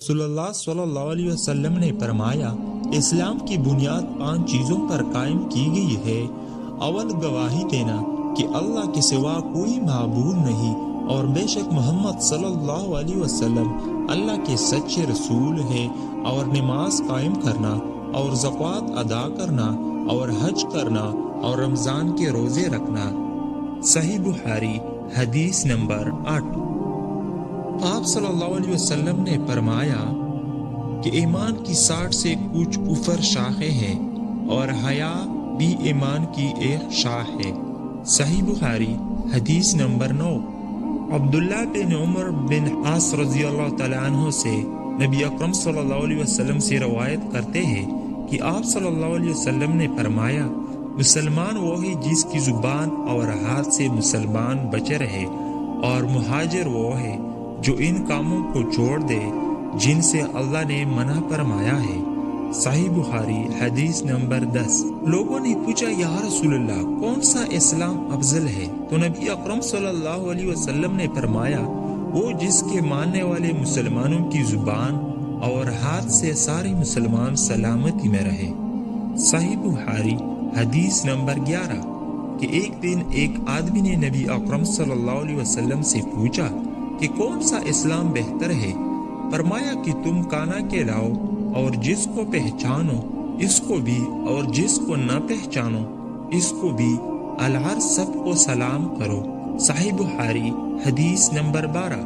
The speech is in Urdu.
رسول اللہ صلی اللہ علیہ وسلم نے فرمایا، اسلام کی بنیاد 5 چیزوں پر قائم کی گئی ہے۔ اول، گواہی دینا کہ اللہ کے سوا کوئی معبود نہیں اور بے شک محمد صلی اللہ علیہ وسلم اللہ کے سچے رسول ہیں، اور نماز قائم کرنا اور زکوٰۃ ادا کرنا اور حج کرنا اور رمضان کے روزے رکھنا۔ صحیح بخاری حدیث نمبر 8۔ آپ صلی اللہ علیہ وسلم نے فرمایا کہ ایمان کی 60 سے کچھ اوپر شاخیں ہیں اور حیا بھی ایمان کی ایک شاخ ہے۔ صحیح بخاری حدیث نمبر 9۔ عبداللہ بن عمر بن عاص رضی اللہ تعالیٰ عنہ سے نبی اکرم صلی اللہ علیہ وسلم سے روایت کرتے ہیں کہ آپ صلی اللہ علیہ وسلم نے فرمایا، مسلمان وہ ہے جس کی زبان اور ہاتھ سے مسلمان بچے رہے، اور مہاجر وہ ہے جو ان کاموں کو چھوڑ دے جن سے اللہ نے منع فرمایا ہے۔ صحیح بخاری حدیث نمبر 10۔ لوگوں نے پوچھا، یا رسول اللہ، کون سا اسلام افضل ہے؟ تو نبی اکرم صلی اللہ علیہ وسلم نے فرمایا، وہ جس کے ماننے والے مسلمانوں کی زبان اور ہاتھ سے سارے مسلمان سلامتی میں رہے۔ صحیح بخاری حدیث نمبر 11۔ کہ ایک دن ایک آدمی نے نبی اکرم صلی اللہ علیہ وسلم سے پوچھا کہ کون سا اسلام بہتر ہے؟ فرمایا کہ تم کانا کے لاؤ اور جس کو پہچانو اس کو بھی اور جس کو نہ پہچانو اس کو بھی، العرض سب کو سلام کرو۔ صحیح بخاری حدیث نمبر 12۔